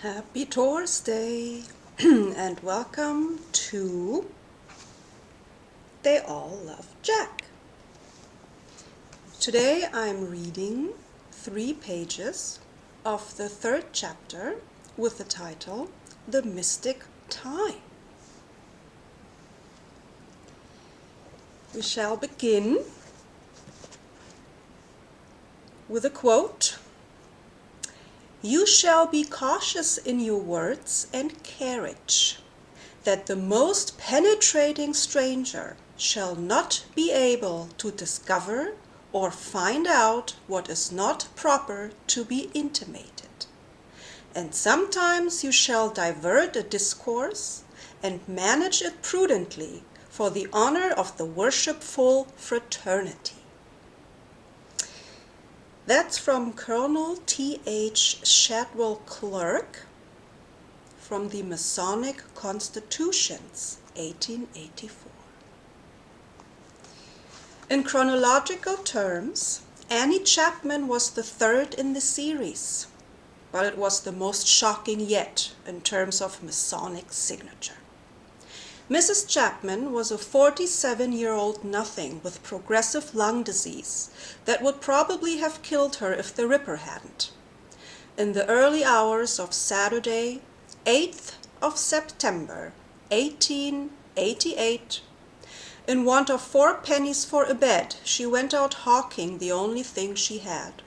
Happy Thursday and welcome to They All Love Jack. Today I'm reading 3 pages of the 3rd chapter with the title The Mystic Tie. We shall begin with a quote. "You shall be cautious in your words and carriage, that the most penetrating stranger shall not be able to discover or find out what is not proper to be intimated. And sometimes you shall divert a discourse and manage it prudently for the honor of the worshipful fraternity." That's from Colonel T.H. Shadwell Clark from the Masonic Constitutions, 1884. In chronological terms, Annie Chapman was the 3rd in the series, but it was the most shocking yet in terms of Masonic signature. Mrs. Chapman was a 47-year-old nothing with progressive lung disease that would probably have killed her if the Ripper hadn't. In the early hours of Saturday, 8th of September, 1888, in want of 4 pennies for a bed, she went out hawking the only thing she had.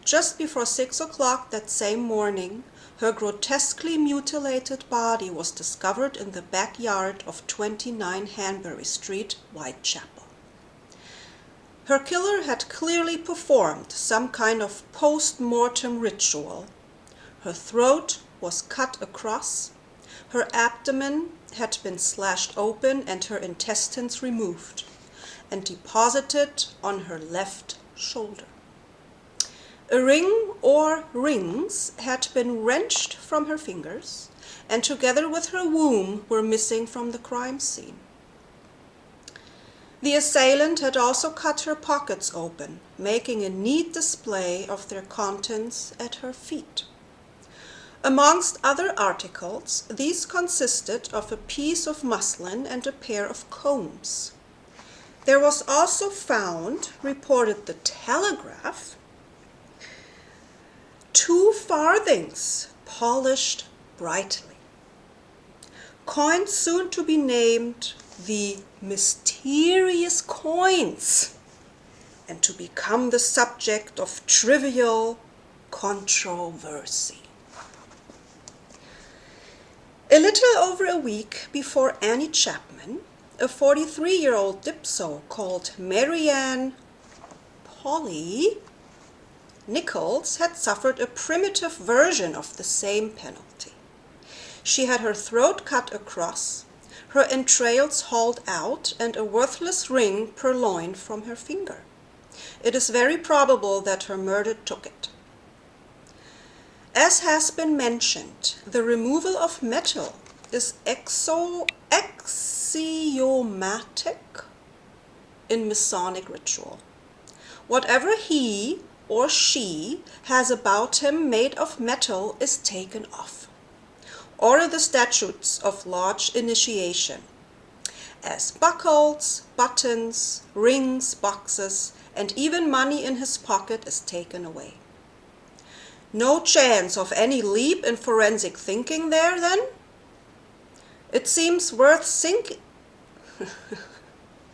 Just before 6 o'clock that same morning, her grotesquely mutilated body was discovered in the backyard of 29 Hanbury Street, Whitechapel. Her killer had clearly performed some kind of post-mortem ritual. Her throat was cut across, her abdomen had been slashed open and her intestines removed and deposited on her left shoulder. A ring or rings had been wrenched from her fingers, and together with her womb were missing from the crime scene. The assailant had also cut her pockets open, making a neat display of their contents at her feet. Amongst other articles, these consisted of a piece of muslin and a pair of combs. There was also found, reported the Telegraph, 2 farthings, polished brightly. Coins soon to be named the mysterious coins, and to become the subject of trivial controversy. A little over a week before Annie Chapman, a 43-year-old dipso called Marianne Polly Nichols had suffered a primitive version of the same penalty. She had her throat cut across, her entrails hauled out, and a worthless ring purloined from her finger. It is very probable that her murderer took it. As has been mentioned, the removal of metal is axiomatic in Masonic ritual. Whatever he or she has about him made of metal is taken off. Order the statutes of lodge initiation, as buckles, buttons, rings, boxes, and even money in his pocket is taken away. No chance of any leap in forensic thinking there, then? It seems worth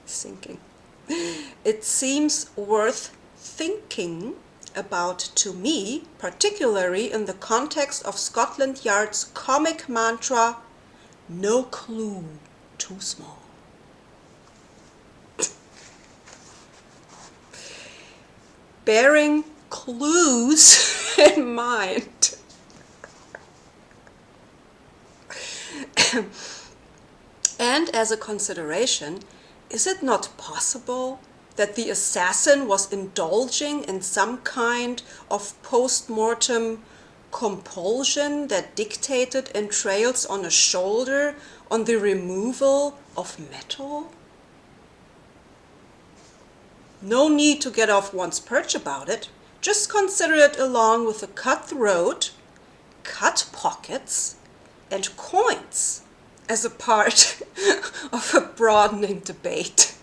thinking. It seems worth thinking about to me, particularly in the context of Scotland Yard's comic mantra, "No clue too small." Bearing clues in mind, and as a consideration, is it not possible that the assassin was indulging in some kind of post-mortem compulsion that dictated entrails on a shoulder on the removal of metal? No need to get off one's perch about it. Just consider it along with a cut throat cut pockets and coins as a part of a broadening debate.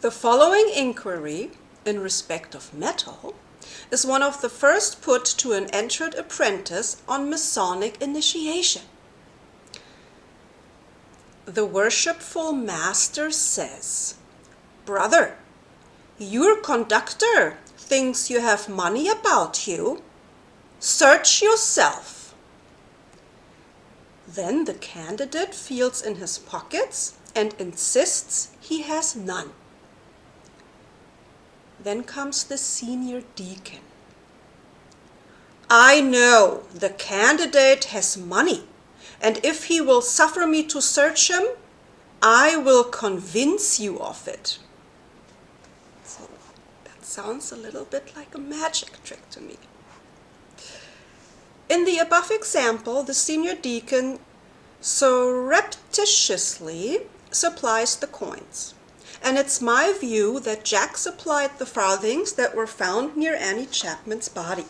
The following inquiry in respect of metal is one of the first put to an entered apprentice on Masonic initiation. The worshipful master says, "Brother, your conductor thinks you have money about you. Search yourself." Then the candidate feels in his pockets and insists he has none. Then comes the senior deacon. "I know the candidate has money, and if he will suffer me to search him, I will convince you of it." So that sounds a little bit like a magic trick to me. In the above example, the senior deacon surreptitiously supplies the coins. And it's my view that Jack supplied the farthings that were found near Annie Chapman's body.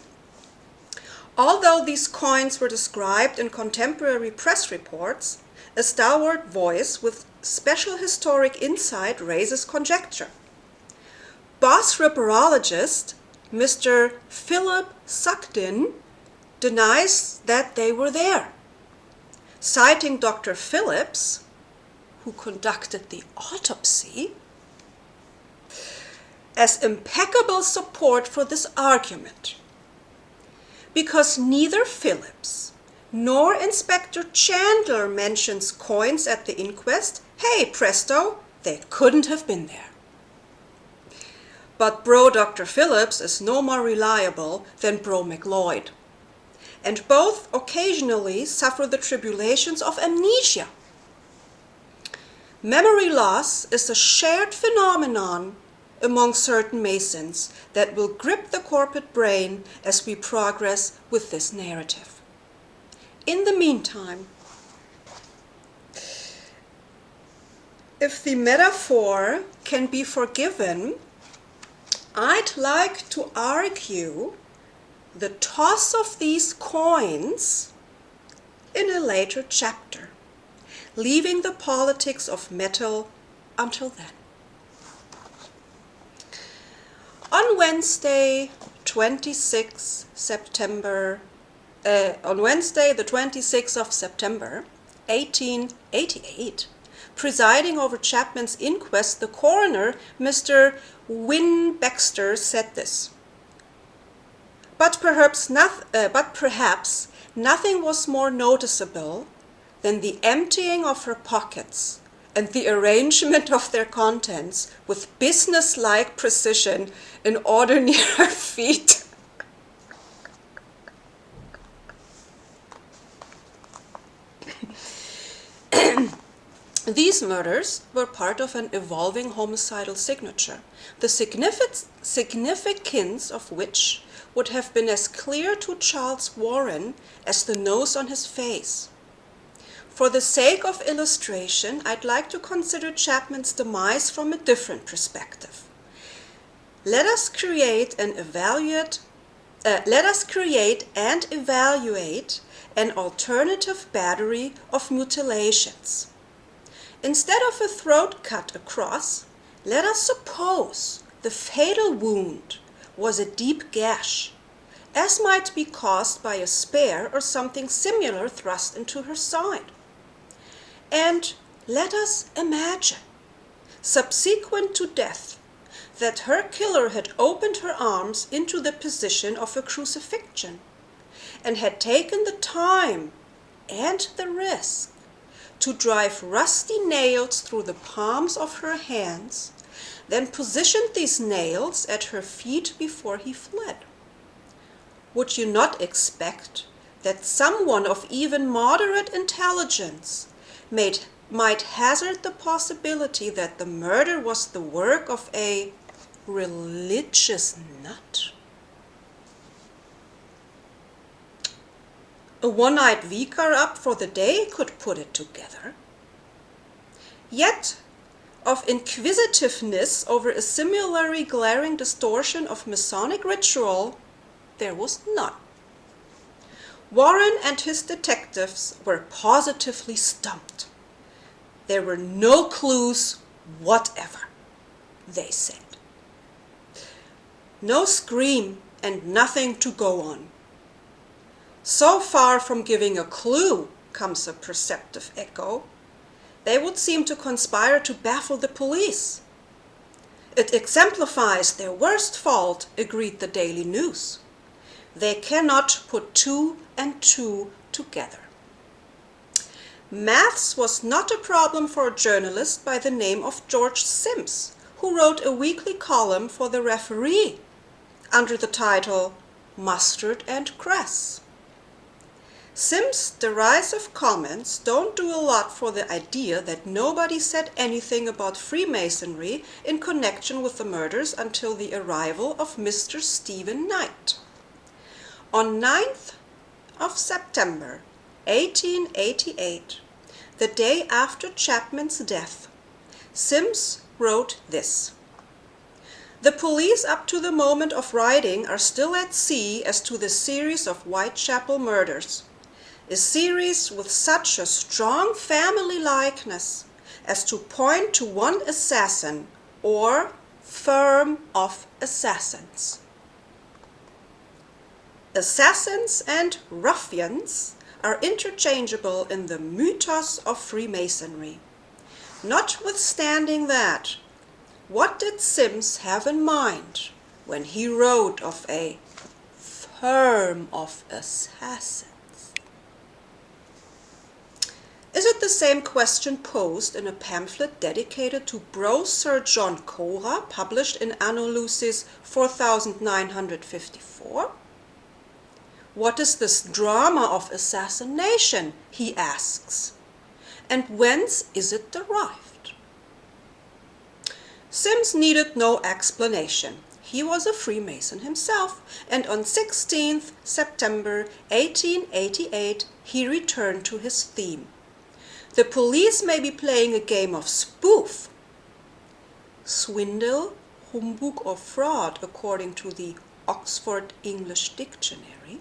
Although these coins were described in contemporary press reports, a stalwart voice with special historic insight raises conjecture. Boss ripperologist Mr. Philip Sugden denies that they were there, citing Dr. Phillips, who conducted the autopsy, as impeccable support for this argument. Because neither Phillips nor Inspector Chandler mentions coins at the inquest, hey presto, they couldn't have been there. But Bro Dr. Phillips is no more reliable than Bro McLeod, and both occasionally suffer the tribulations of amnesia. Memory loss is a shared phenomenon among certain Masons that will grip the corporate brain as we progress with this narrative. In the meantime, if the metaphor can be forgiven, I'd like to argue the toss of these coins in a later chapter, leaving the politics of metal until then. On Wednesday, the 26th of September, 1888, presiding over Chapman's inquest, the coroner, Mr. Wynne Baxter, said this: But perhaps nothing was more noticeable than the emptying of her pockets and the arrangement of their contents with business-like precision in order near her feet. These murders were part of an evolving homicidal signature, the significance of which would have been as clear to Charles Warren as the nose on his face. For the sake of illustration, I'd like to consider Chapman's demise from a different perspective. Let us create and evaluate an alternative battery of mutilations. Instead of a throat cut across, let us suppose the fatal wound was a deep gash, as might be caused by a spear or something similar thrust into her side. And let us imagine, subsequent to death, that her killer had opened her arms into the position of a crucifixion and had taken the time and the risk to drive rusty nails through the palms of her hands, then positioned these nails at her feet before he fled. Would you not expect that someone of even moderate intelligence might hazard the possibility that the murder was the work of a religious nut? A one-eyed vicar-up for the day could put it together. Yet, of inquisitiveness over a similarly glaring distortion of Masonic ritual, there was none. Warren and his detectives were positively stumped. There were no clues whatever, they said. No scream and nothing to go on. So far from giving a clue, comes a perceptive echo. They would seem to conspire to baffle the police. It exemplifies their worst fault, agreed the Daily News. They cannot put two and two together. Maths was not a problem for a journalist by the name of George Sims, who wrote a weekly column for the Referee under the title Mustard and Cress. Sims' derisive comments don't do a lot for the idea that nobody said anything about Freemasonry in connection with the murders until the arrival of Mr. Stephen Knight. On 9th of September 1888, the day after Chapman's death, Sims wrote this: "The police up to the moment of writing are still at sea as to the series of Whitechapel murders, a series with such a strong family likeness as to point to one assassin or firm of assassins. Assassins and ruffians are interchangeable in the mythos of Freemasonry. Notwithstanding that, what did Sims have in mind when he wrote of a firm of assassins?" Is it the same question posed in a pamphlet dedicated to Bro Sir John Cora, published in Anno Lucis 4954? What is this drama of assassination, he asks, and whence is it derived? Sims needed no explanation. He was a Freemason himself, and on 16th September 1888 he returned to his theme. The police may be playing a game of spoof, swindle, humbug, or fraud, according to the Oxford English Dictionary.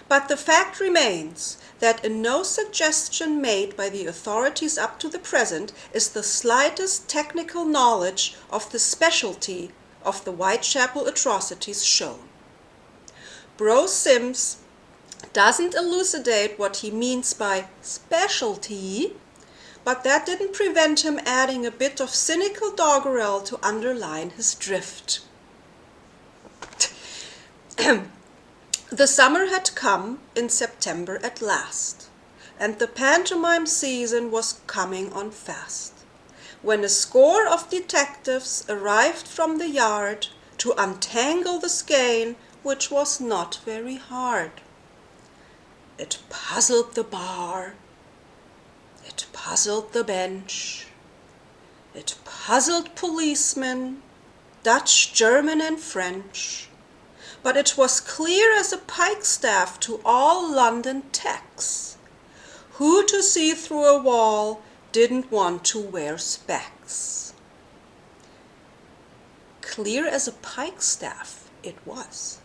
But the fact remains that in no suggestion made by the authorities up to the present is the slightest technical knowledge of the specialty of the Whitechapel atrocities shown. Bro Sims doesn't elucidate what he means by specialty, but that didn't prevent him adding a bit of cynical doggerel to underline his drift. The summer had come in September at last, and the pantomime season was coming on fast, when a score of detectives arrived from the yard to untangle the skein, which was not very hard. It puzzled the bar, it puzzled the bench, it puzzled policemen, Dutch, German, and French, but it was clear as a pikestaff to all London tecs. Who to see through a wall didn't want to wear specs? Clear as a pikestaff it was.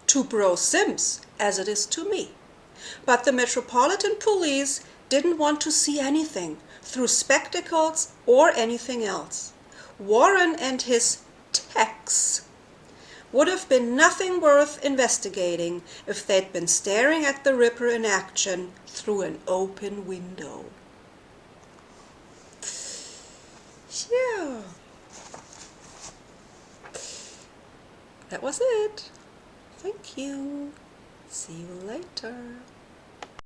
To Bro Sims, as it is to me. But the Metropolitan Police didn't want to see anything through spectacles or anything else. Warren and his tecs would have been nothing worth investigating if they'd been staring at the Ripper in action through an open window. Yeah. That was it. Thank you. See you later.